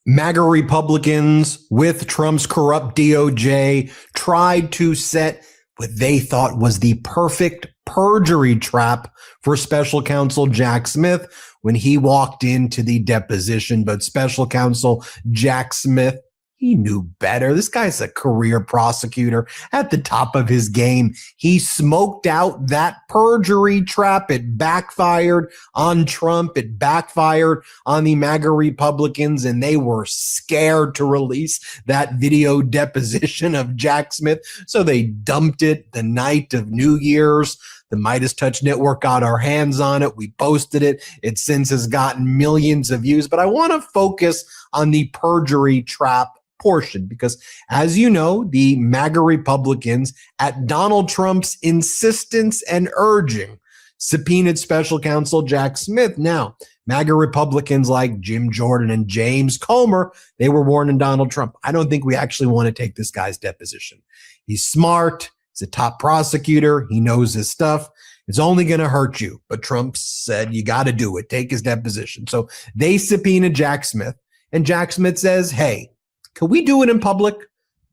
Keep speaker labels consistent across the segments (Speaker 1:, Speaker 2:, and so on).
Speaker 1: MAGA Republicans with Trump's corrupt DOJ tried to set what they thought was the perfect perjury trap for special counsel Jack Smith when he walked into the deposition. But special counsel Jack Smith, he knew better. This guy's a career prosecutor at the top of his game. He smoked out that perjury trap. It backfired on Trump. It backfired on the MAGA Republicans, and they were scared to release that video deposition of Jack Smith. So they dumped it the night of New Year's. The Midas Touch Network got our hands on it. We posted it. It since has gotten millions of views. But I want to focus on the perjury trap portion because, as you know, the MAGA Republicans, at Donald Trump's insistence and urging, subpoenaed special counsel Jack Smith. Now, MAGA Republicans like Jim Jordan and James Comer, they were warning Donald Trump, I don't think we actually want to take this guy's deposition. He's smart. He's a top prosecutor. He knows his stuff. It's only going to hurt you. But Trump said, you got to do it. Take his deposition. So they subpoenaed Jack Smith, and Jack Smith says, hey, can we do it in public?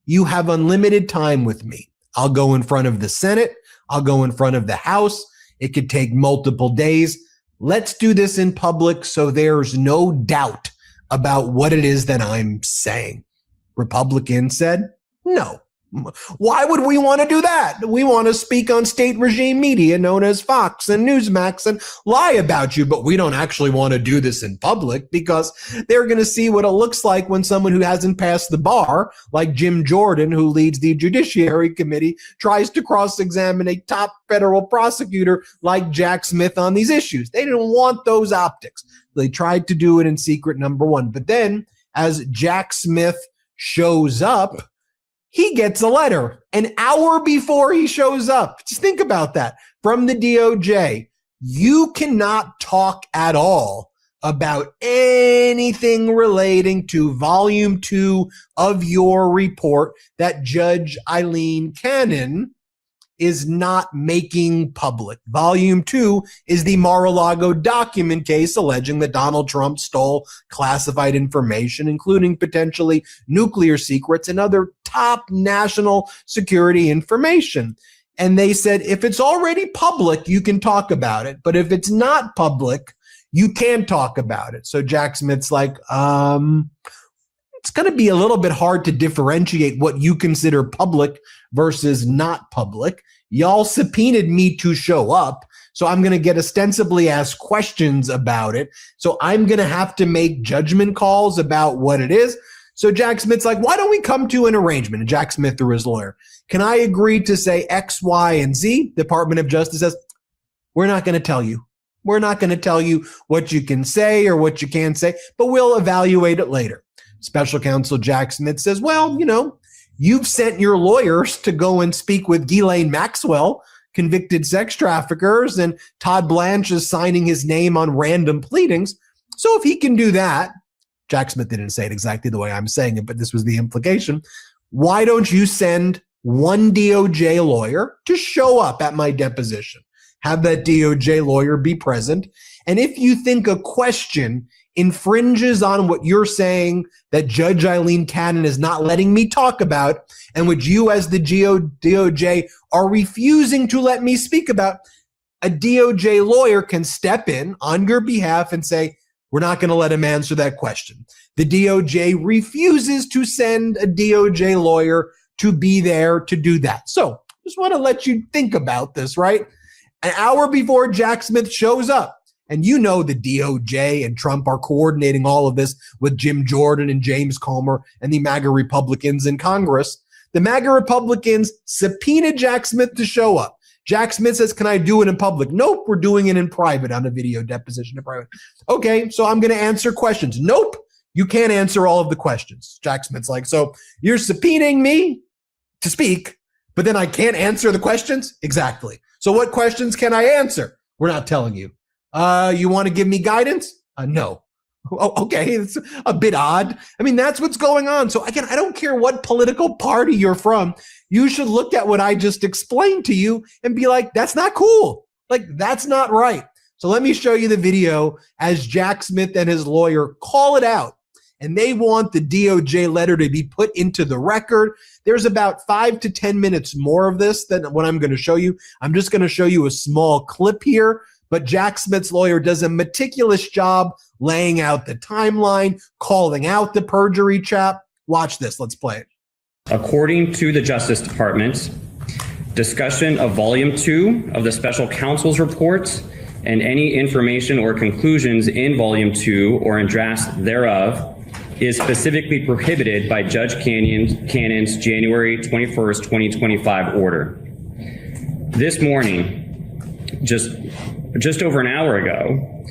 Speaker 1: You have unlimited time with me. I'll go in front of the Senate. I'll go in front of the House. It could take multiple days. Let's do this in public so there's no doubt about what it is that I'm saying. Republicans said, no. Why would we want to do that? We want to speak on state regime media known as Fox and Newsmax and lie about you, but we don't actually want to do this in public because they're going to see what it looks like when someone who hasn't passed the bar, like Jim Jordan, who leads the Judiciary Committee, tries to cross-examine a top federal prosecutor like Jack Smith on these issues. They didn't want those optics. They tried to do it in secret, number one. But then, as Jack Smith shows up, he gets a letter an hour before he shows up. Just think about that. From the DOJ, you cannot talk at all about anything relating to volume 2 of your report that Judge Eileen Cannon is not making public. Volume 2 is the Mar-a-Lago document case alleging that Donald Trump stole classified information, including potentially nuclear secrets and other top national security information. And they said, if it's already public, you can talk about it. But if it's not public, you can't talk about it. So Jack Smith's like, it's going to be a little bit hard to differentiate what you consider public versus not public. Y'all subpoenaed me to show up, so I'm going to get ostensibly asked questions about it. So I'm going to have to make judgment calls about what it is. So Jack Smith's like, why don't we come to an arrangement? And Jack Smith, through his lawyer, can I agree to say X, Y, and Z? Department of Justice says, we're not going to tell you. We're not going to tell you what you can say or what you can't say, but we'll evaluate it later. Special counsel Jack Smith says, well, you've sent your lawyers to go and speak with Ghislaine Maxwell, convicted sex traffickers, and Todd Blanche is signing his name on random pleadings. So if he can do that, Jack Smith didn't say it exactly the way I'm saying it, but this was the implication. Why don't you send one DOJ lawyer to show up at my deposition? Have that DOJ lawyer be present. And if you think a question infringes on what you're saying that Judge Eileen Cannon is not letting me talk about, and which you as the DOJ are refusing to let me speak about, a DOJ lawyer can step in on your behalf and say, we're not going to let him answer that question. The DOJ refuses to send a DOJ lawyer to be there to do that. So just want to let you think about this, right? An hour before Jack Smith shows up, and the DOJ and Trump are coordinating all of this with Jim Jordan and James Comer and the MAGA Republicans in Congress. The MAGA Republicans subpoenaed Jack Smith to show up. Jack Smith says, can I do it in public? Nope, we're doing it in private on a video deposition in private. Okay, so I'm going to answer questions. Nope, you can't answer all of the questions. Jack Smith's like, so you're subpoenaing me to speak, but then I can't answer the questions? Exactly. So what questions can I answer? We're not telling you. You want to give me guidance? No. Oh, okay. It's a bit odd. I mean, that's what's going on. So again, I don't care what political party you're from. You should look at what I just explained to you and be like, that's not cool. Like, that's not right. So let me show you the video as Jack Smith and his lawyer call it out and they want the DOJ letter to be put into the record. There's about 5 to 10 minutes more of this than what I'm going to show you. I'm just going to show you a small clip here, but Jack Smith's lawyer does a meticulous job laying out the timeline, calling out the perjury trap. Watch this. Let's play it.
Speaker 2: According to the Justice Department, discussion of Volume 2 of the Special Counsel's report and any information or conclusions in Volume 2 or in drafts thereof is specifically prohibited by Judge Cannon's January 21st, 2025 order. This morning, just over an hour ago,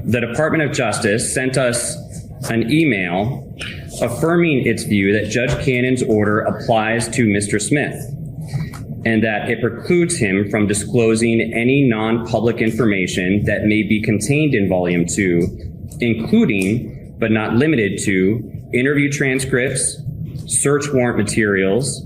Speaker 2: the Department of Justice sent us an email affirming its view that Judge Cannon's order applies to Mr. Smith and that it precludes him from disclosing any non-public information that may be contained in Volume 2, including but not limited to interview transcripts, search warrant materials,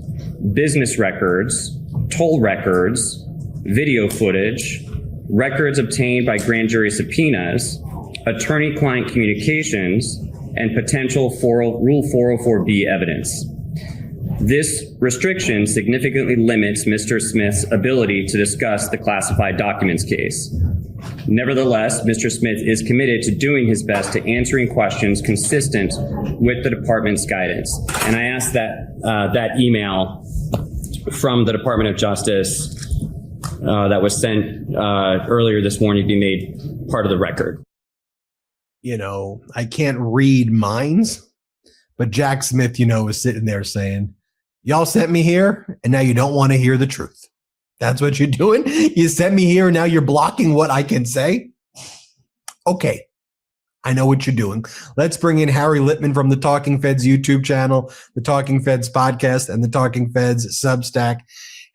Speaker 2: business records, toll records, video footage, records obtained by grand jury subpoenas, attorney-client communications, and potential Rule 404B evidence. This restriction significantly limits Mr. Smith's ability to discuss the classified documents case. Nevertheless, Mr. Smith is committed to doing his best to answering questions consistent with the department's guidance. And I ask that that email from the Department of Justice that was sent earlier this morning be made part of the record.
Speaker 1: You know, I can't read minds, but Jack Smith, is sitting there saying, y'all sent me here and now you don't want to hear the truth. That's what you're doing. You sent me here and now you're blocking what I can say. Okay. I know what you're doing. Let's bring in Harry Litman from the Talking Feds YouTube channel, the Talking Feds podcast, and the Talking Feds Substack.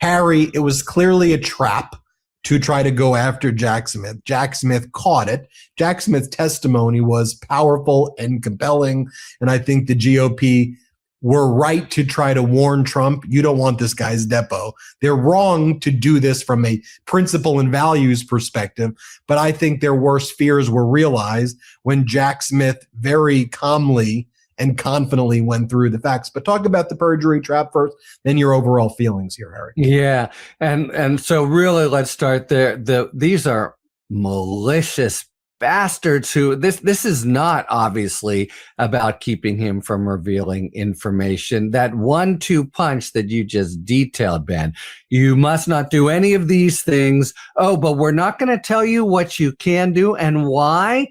Speaker 1: Harry, it was clearly a trap to try to go after Jack Smith. Jack Smith caught it. Jack Smith's testimony was powerful and compelling, and I think the GOP were right to try to warn Trump, you don't want this guy's depo. They're wrong to do this from a principle and values perspective, but I think their worst fears were realized when Jack Smith very calmly and confidently went through the facts. But talk about the perjury trap first, then your overall feelings here, Harry.
Speaker 3: Yeah, and so really let's start there. These are malicious bastards who this is not obviously about keeping him from revealing information. That 1-2 punch that you just detailed, Ben, you must not do any of these things. Oh, but we're not going to tell you what you can do and why.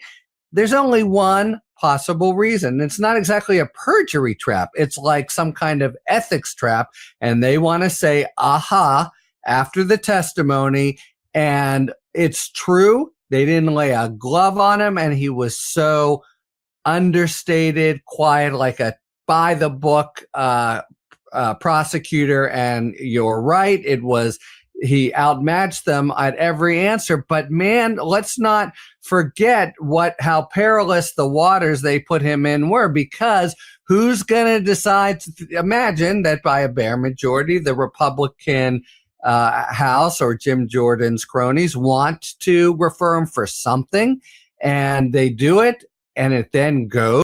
Speaker 3: There's only one possible reason. It's not exactly a perjury trap. It's like some kind of ethics trap. And they want to say, aha, after the testimony. And it's true. They didn't lay a glove on him, and he was so understated, quiet, like a by the book prosecutor. And you're right, he outmatched them at every answer. But man, let's not forget how perilous the waters they put him in were, because who's going to decide to imagine that by a bare majority, the Republican House or Jim Jordan's cronies want to refer him for something, and they do it, and it then goes